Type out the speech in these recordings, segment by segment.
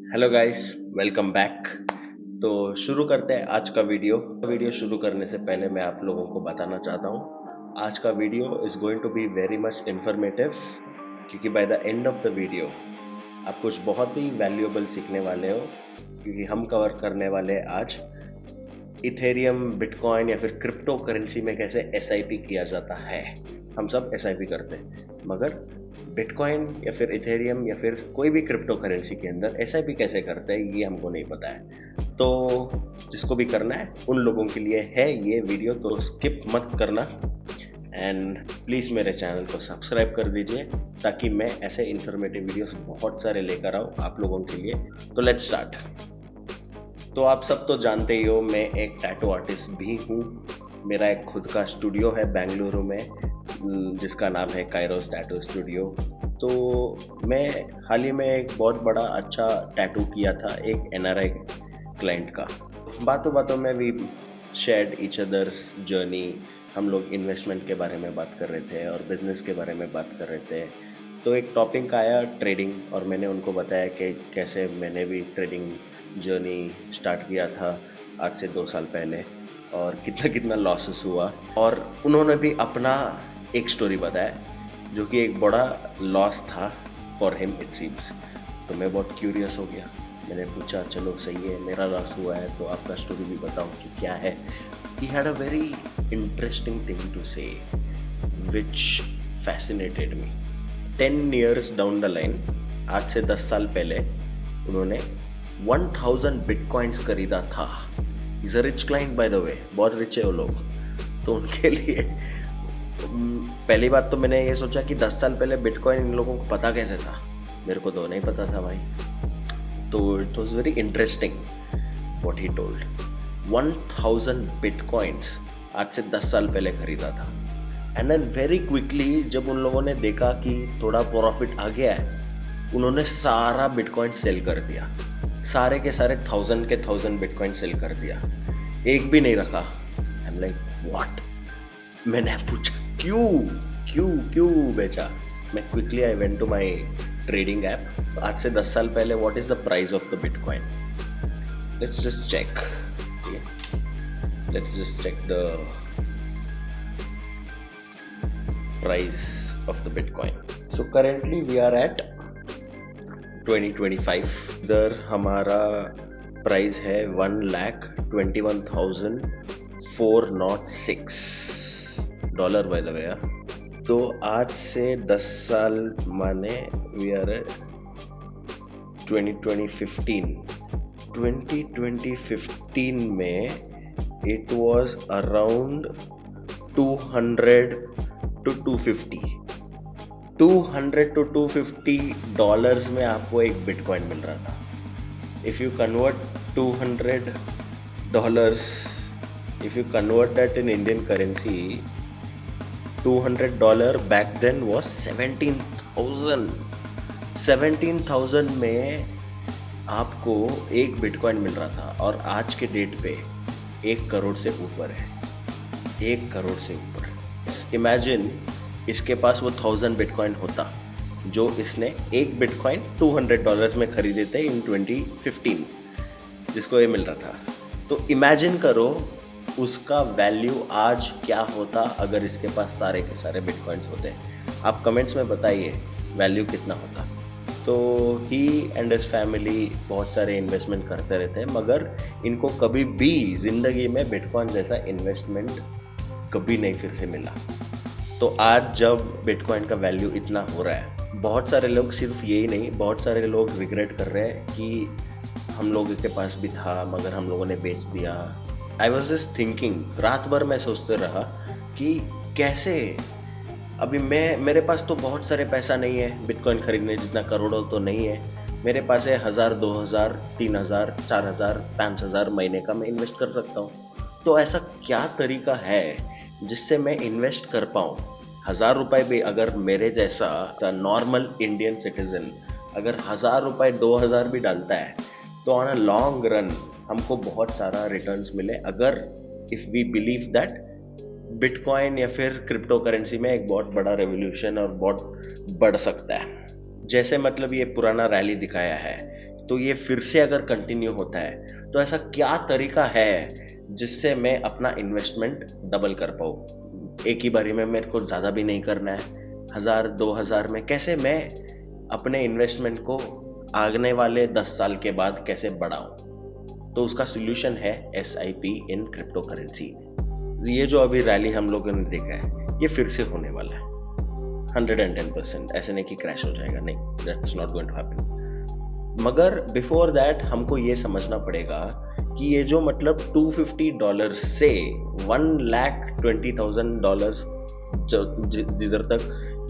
Hello guys, welcome back. तो शुरू करते हैं आज का वीडियो शुरू करने से पहले मैं आप लोगों को बताना चाहता हूँ आज का video is going to be very much informative, क्योंकि by the end of the video आप कुछ बहुत ही वैल्यूएबल सीखने वाले हो। क्योंकि हम कवर करने वाले हैं आज इथेरियम, बिटकॉइन या फिर क्रिप्टो करेंसी में कैसे एसआईपी किया जाता है। हम सब एसआईपी करते हैं, मगर बिटकॉइन या फिर इथेरियम या फिर कोई भी क्रिप्टो करेंसी के अंदर एसआईपी कैसे करते हैं ये हमको नहीं पता है। तो जिसको भी करना है उन लोगों के लिए है ये वीडियो, तो स्किप मत करना एंड प्लीज़ मेरे चैनल को सब्सक्राइब कर दीजिए ताकि मैं ऐसे इन्फॉर्मेटिव वीडियोस बहुत सारे लेकर आऊँ आप लोगों के लिए। तो लेट्स स्टार्ट। तो आप सब तो जानते ही हो मैं एक टैटू आर्टिस्ट भी हूँ। मेरा एक खुद का स्टूडियो है बेंगलुरु में जिसका नाम है काइरोस टैटू स्टूडियो। तो मैं हाल ही में एक बहुत बड़ा अच्छा टैटू किया था एक एनआरआई क्लाइंट का। बातों बातों में we shared each other's journey. हम लोग इन्वेस्टमेंट के बारे में बात कर रहे थे और बिजनेस के बारे में बात कर रहे थे। तो एक टॉपिक आया ट्रेडिंग, और मैंने उनको बताया कि कैसे मैंने भी ट्रेडिंग जर्नी स्टार्ट किया था आज से 2 साल पहले और कितना कितना लॉसेस हुआ। और उन्होंने भी अपना एक स्टोरी बताया जो कि एक बड़ा लॉस था फॉर हिम इट सीम्स। तो मैं बहुत क्यूरियस हो गया। मैंने पूछा चलो सही है, मेरा लॉस हुआ है तो आपका स्टोरी भी बताओ कि क्या है। He had a very interesting thing to say which fascinated me. 10 years down the line, आज से 10 साल पहले उन्होंने 1000 बिटकॉइंस खरीदा था। Is a rich client by the way, बहुत रिच है वो लोग। तो उनके लिए पहली बात तो मैंने ये सोचा कि 10 साल पहले बिटकॉइन इन लोगों को पता कैसे था। मेरे को तो नहीं पता था भाई। तो it was very interesting what he told. 1000 bitcoins आज से 10 साल पहले खरीदा था। एंड देन वेरी क्विकली जब उन लोगों ने देखा कि थोड़ा प्रॉफिट आ गया है, उन्होंने सारा बिटकॉइन सेल कर दिया। सारे के सारे 1000 बिटकॉइन सेल कर दिया, एक भी नहीं रखा। I am like what. मैंने पूछा क्यों क्यों क्यों बेचा। मैं quickly I went to my trading app. आज से 10 साल पहले what is the price of the bitcoin, let's just check. Let's just check the price of the Bitcoin. So currently we are at 2025। इधर हमारा प्राइस है 1,21,406 dollar by the way. तो आज से 10 साल माने वी आर एट 2015 में it was around 200 to 250 dollars में आपको एक बिटकॉइन मिल रहा था। If you convert 200 dollars, if you convert that in Indian currency, 200 dollar back then was 17,000 में आपको एक बिटकॉइन मिल रहा था। और आज के डेट पे 1 करोड़ से ऊपर है। 1 करोड़ से ऊपर। इमेजिन इसके पास वो 1000 बिटकॉइन होता जो इसने एक बिटकॉइन 200 डॉलर्स में खरीदे थे इन 2015, जिसको ये मिल रहा था। तो इमेजिन करो उसका वैल्यू आज क्या होता अगर इसके पास सारे के सारे बिटकॉइंस होते। आप कमेंट्स में बताइए वैल्यू कितना होता। तो ही एंड हिज फैमिली बहुत सारे इन्वेस्टमेंट करते रहते हैं, मगर इनको कभी भी जिंदगी में बिटकॉइन जैसा इन्वेस्टमेंट कभी नहीं फिर से मिला। तो आज जब बिटकॉइन का वैल्यू इतना हो रहा है, बहुत सारे लोग, सिर्फ यही नहीं, बहुत सारे लोग रिग्रेट कर रहे हैं कि हम लोगों के पास भी था मगर हम लोगों ने बेच दिया। आई वॉज जस्ट थिंकिंग, रात भर मैं सोचते रहा कि कैसे अभी मेरे पास तो बहुत सारे पैसा नहीं है बिटकॉइन खरीदने जितना, करोड़ों तो नहीं है। मेरे पास है 1000, 2000, 3000, 4000, 5000 महीने का मैं इन्वेस्ट कर सकता हूँ। तो ऐसा क्या तरीका है जिससे मैं इन्वेस्ट कर पाऊँ। 1000 रुपये भी अगर मेरे जैसा नॉर्मल इंडियन सिटीजन अगर 1000 रुपये 2000 भी डालता है तो ऑन अ लॉन्ग रन हमको बहुत सारा रिटर्न्स मिले, अगर if we believe that bitcoin या फिर क्रिप्टो करेंसी में एक बहुत बड़ा रेवोल्यूशन और बहुत बढ़ सकता है। जैसे मतलब ये पुराना रैली दिखाया है तो ये फिर से अगर कंटिन्यू होता है तो ऐसा क्या तरीका है जिससे मैं अपना इन्वेस्टमेंट डबल कर पाऊँ। एक ही बारी में मेरे को ज़्यादा भी नहीं करना है, 1000-2000 में कैसे मैं अपने इन्वेस्टमेंट को आगने वाले 10 साल के बाद कैसे बढ़ाऊं। तो उसका सोल्यूशन है SIP इन क्रिप्टो करेंसी। ये जो अभी रैली हम लोगों ने देखा है ये फिर से होने वाला है 110%। ऐसे नहीं कि क्रैश हो जाएगा, नहीं, that's not going to happen. मगर बिफोर दैट हमको ये समझना पड़ेगा कि ये जो मतलब $250 से $1,20,000 जिधर तक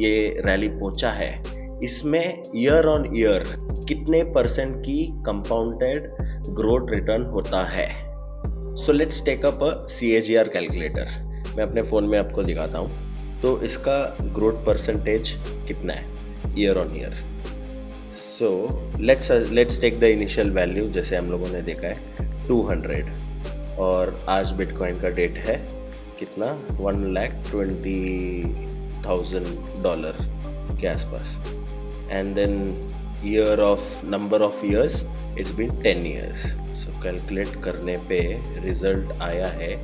ये रैली पहुंचा है, इसमें ईयर ऑन ईयर कितने परसेंट की कंपाउंडेड ग्रोथ रिटर्न होता है। So let's take up a CAGR calculator. मैं अपने फ़ोन में आपको दिखाता हूँ। तो इसका ग्रोथ परसेंटेज कितना है year on year. So let's take the initial value, जैसे हम लोगों ने देखा है 200, और आज बिटकॉइन का डेट है कितना, $1,20,000 के आसपास। And then number of years, it's been 10 years. So calculate करने पे रिजल्ट आया है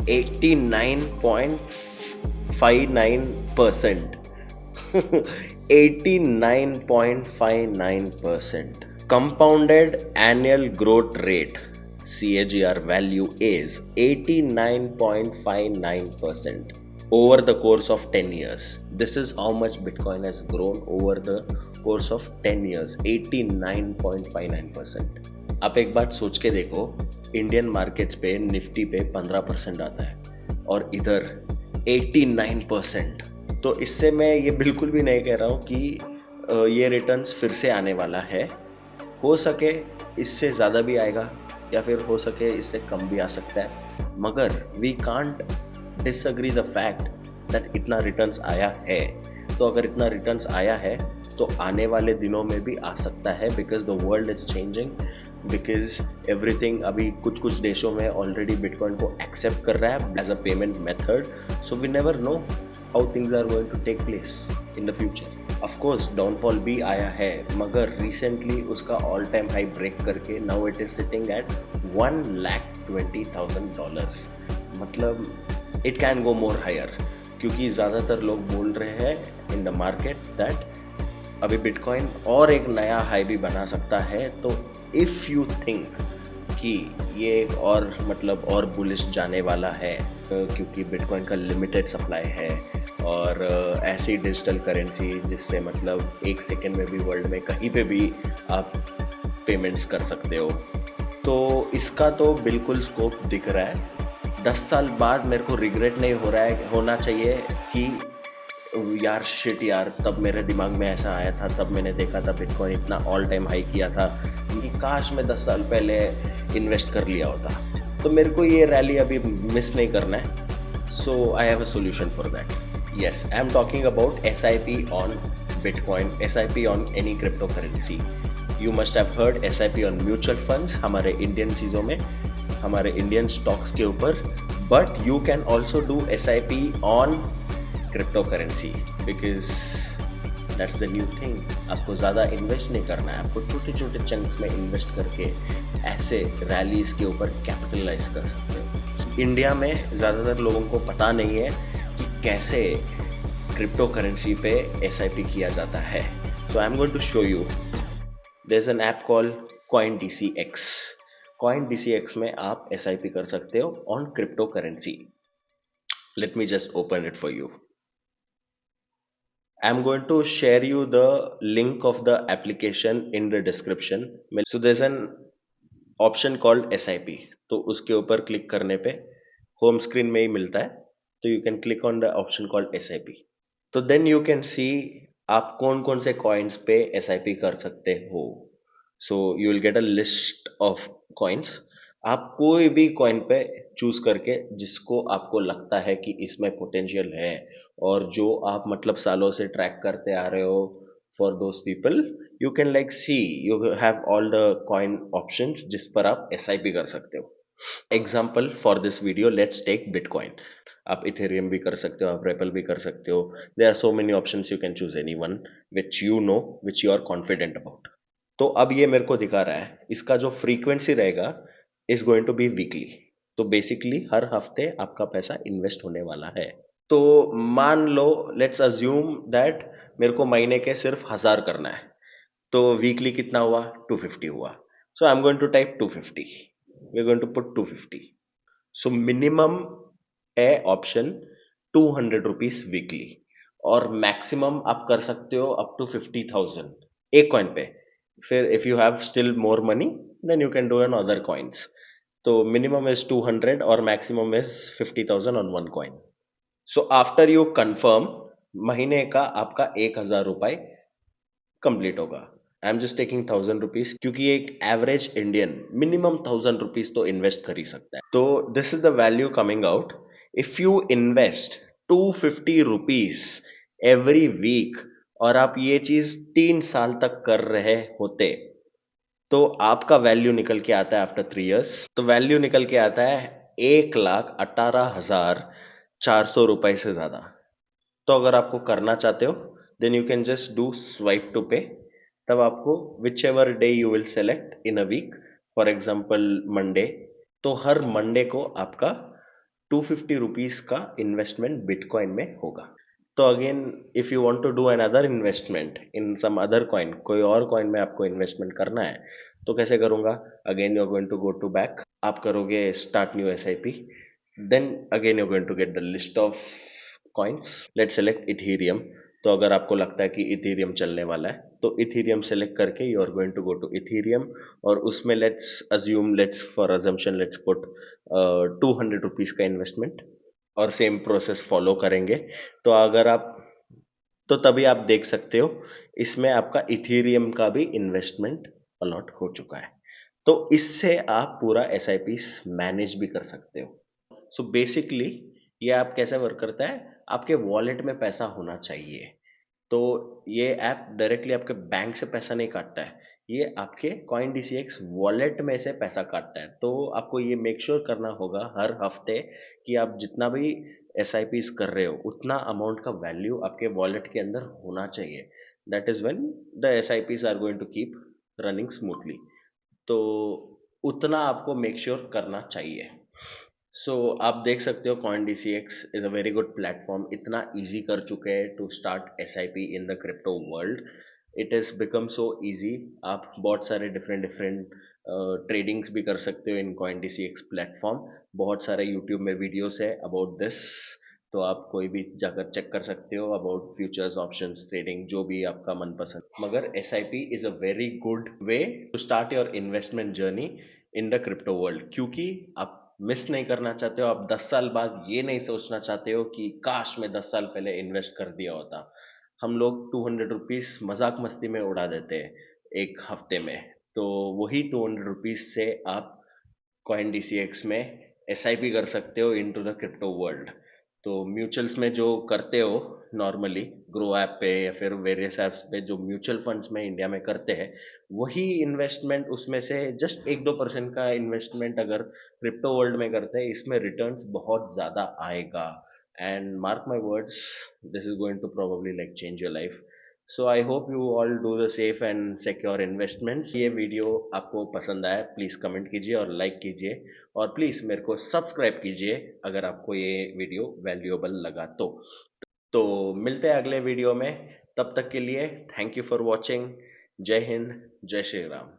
89.59%। 89.59%. Compounded annual growth rate CAGR value is 89.59% over the course of 10 years. This is how much Bitcoin has grown over the course of 10 years. 89.59%. आप एक बात सोच के देखो, इंडियन मार्केट्स पे निफ्टी पे 15% आता है और इधर 89%। तो इससे मैं ये बिल्कुल भी नहीं कह रहा हूँ कि ये रिटर्न्स फिर से आने वाला है। हो सके इससे ज़्यादा भी आएगा या फिर हो सके इससे कम भी आ सकता है, मगर we can't disagree the fact that इतना रिटर्न्स आया है। तो अगर इतना रिटर्न्स आया है तो आने वाले दिनों में भी आ सकता है, because the world is changing, because everything अभी कुछ कुछ देशों में ऑलरेडी बिटकॉइन को एक्सेप्ट कर रहा है as a payment method. So we never know how things are going to take place in the future. Of course downfall भी आया है, मगर रिसेंटली उसका ऑल टाइम हाई ब्रेक करके now it is sitting at $1,20,000। मतलब it can go more higher, क्योंकि ज़्यादातर लोग बोल रहे हैं इन द मार्केट दैट अभी बिटकॉइन और एक नया हाई भी बना सकता है। तो इफ़ यू थिंक कि ये एक और मतलब और बुलिश जाने वाला है, क्योंकि बिटकॉइन का लिमिटेड सप्लाई है और ऐसी डिजिटल करेंसी जिससे मतलब एक सेकेंड में भी वर्ल्ड में कहीं पे भी आप पेमेंट्स कर सकते हो, तो इसका तो बिल्कुल स्कोप दिख रहा है। 10 साल बाद मेरे को रिग्रेट नहीं होना चाहिए कि यार शिट यार, तब मेरे दिमाग में ऐसा आया था, तब मैंने देखा था बिटकॉइन इतना ऑल टाइम हाई किया था कि काश मैं 10 साल पहले इन्वेस्ट कर लिया होता। तो मेरे को ये रैली अभी मिस नहीं करना है। So I have a solution for that. Yes, I am talking about SIP on bitcoin, SIP on any crypto currency. You must have heard SIP on mutual funds, हमारे इंडियन चीज़ों में, हमारे Indian stocks के ऊपर, but you can also do SIP on crypto currency, because that's the new thing. आपको ज़्यादा invest नहीं करना है, आपको छोटे छोटे चंक्स में इन्वेस्ट करके ऐसे रैलीज के ऊपर कैपिटलाइज कर सकते हो। इंडिया में ज़्यादातर लोगों को पता नहीं है कि कैसे क्रिप्टो करेंसी पे SIP किया जाता है। So I am going to show you. There is an app called CoinDCX। CoinDCX में आप SIP कर सकते हो on crypto currency. Let me just open it for you. I'm going to share you the link of the application in the description. So there's an option called SIP. तो उसके ऊपर click करने पे home screen में ही मिलता है, तो you can click on the option called SIP. तो then you can see आप कौन कौन से कॉइन्स पे SIP कर सकते हो। So you will get a list of coins. आप कोई भी कॉइन पे चूज करके जिसको आपको लगता है कि इसमें पोटेंशियल है और जो आप मतलब सालों से ट्रैक करते आ रहे हो, for those people you can like see, you have all the coin options जिस पर आप SIP कर सकते हो। Example for this video, let's take bitcoin. आप इथेरियम भी कर सकते हो, आप रेपल भी कर सकते हो। There are so many options, you can choose any one which you know, which you are confident about. तो अब ये मेरे को दिखा रहा है, इसका जो फ्रीक्वेंसी रहेगा is going to be weekly. तो बेसिकली हर हफ्ते आपका पैसा इन्वेस्ट होने वाला है। तो मान लो, लेट्स अज्यूम दैट मेरे को महीने के सिर्फ 1000 करना है, तो वीकली कितना हुआ, 250 हुआ। So I am going to type 250, we are going to put 250। So minimum है ऑप्शन 200 रुपीज वीकली, और मैक्सिमम आप कर सकते हो अप टू 50,000 एक कॉइन पे। फिर if you have still more money then you can do on other coins. तो minimum is 200 और maximum is 50,000 on one coin. So after you confirm, महीने का आपका 1,000 रुपए कंप्लीट होगा। I am just taking 1,000 rupees, क्योंकि एक एवरेज इंडियन मिनिमम 1,000 रुपीज तो इन्वेस्ट कर ही सकता है। तो this is the value coming out. If you invest 250 rupees every week, और आप ये चीज 3 साल तक कर रहे होते, तो आपका वैल्यू निकल के आता है आफ्टर 3 इयर्स। तो वैल्यू निकल के आता है 1,18,400 रुपए से ज्यादा। तो अगर आपको करना चाहते हो, then you can just do swipe to pay. तब आपको whichever day you will select in a week, for example Monday, तो हर मंडे को आपका 250 रुपीज का इन्वेस्टमेंट बिटकॉइन में होगा। तो again, if you want to do another investment in some other coin, कोई और कॉइन में आपको इन्वेस्टमेंट करना है, तो कैसे करूंगा? Again you are going to go to back, आप करोगे start new SIP, then again you are going to get the list of coins. Let's select ethereum. तो अगर आपको लगता है कि इथीरियम चलने वाला है, तो इथीरियम सेलेक्ट करके you are going to go to ethereum, और उसमें let's assume, let's for assumption let's put 200 rupees का इन्वेस्टमेंट, और सेम प्रोसेस फॉलो करेंगे। तो अगर आप, तो तभी आप देख सकते हो इसमें आपका इथीरियम का भी इन्वेस्टमेंट अलॉट हो चुका है। तो इससे आप पूरा एस आई पी मैनेज भी कर सकते हो। सो बेसिकली ये आप कैसे वर्क करता है, आपके वॉलेट में पैसा होना चाहिए। तो ये ऐप डायरेक्टली आपके बैंक से पैसा नहीं काटता है, ये आपके कॉइन डीसीएक्स वॉलेट में से पैसा काटता है। तो आपको ये मेक श्योर करना होगा हर हफ्ते कि आप जितना भी एस आई पीज कर रहे हो, उतना अमाउंट का वैल्यू आपके वॉलेट के अंदर होना चाहिए। That is when the S I P's are going to keep running smoothly. तो उतना आपको मेक श्योर करना चाहिए। सो आप देख सकते हो coin D C X is a very good platform, इतना ईजी कर चुके हैं to start S I P in the crypto world. It is become so easy. आप बहुत सारे डिफरेंट डिफरेंट ट्रेडिंग्स भी कर सकते हो in Coin D C X platform. बहुत सारे यूट्यूब में वीडियोस है अबाउट दिस, तो आप कोई भी जाकर चेक कर सकते हो अबाउट फ्यूचर्स, ऑप्शंस, ट्रेडिंग, जो भी आपका मनपसंद। मगर S I P is a very good way to start your investment journey in the crypto world, क्योंकि आप मिस नहीं करना चाहते हो। आप 10 साल बाद ये नहीं सोचना चाहते हो कि काश मैं 10 साल पहले इन्वेस्ट कर दिया होता। हम लोग 200 रुपीज मजाक मस्ती में उड़ा देते हैं एक हफ्ते में, तो वही 200 रुपीज से आप कॉइन डीसीएक्स में एस आई पी कर सकते हो इन टू द क्रिप्टो वर्ल्ड। तो म्यूचुअल्स में जो करते हो नॉर्मली, ग्रो ऐप पे या फिर वेरियस ऐप्स पे जो म्यूचुअल फंड्स में इंडिया में करते हैं, वही इन्वेस्टमेंट उसमें से जस्ट 1-2% का इन्वेस्टमेंट अगर क्रिप्टो वर्ल्ड में करते हैं, इसमें रिटर्न्स बहुत ज़्यादा आएगा। And mark my words, this is going to probably like change your life. So I hope you all do the safe and secure investments. ये वीडियो आपको पसंद आया, प्लीज़ कमेंट कीजिए और लाइक कीजिए, और प्लीज़ मेरे को सब्सक्राइब कीजिए अगर आपको ये वीडियो वैल्यूएबल लगा तो मिलते हैं अगले वीडियो में। तब तक के लिए थैंक यू फॉर वॉचिंग। जय हिंद, जय श्री राम।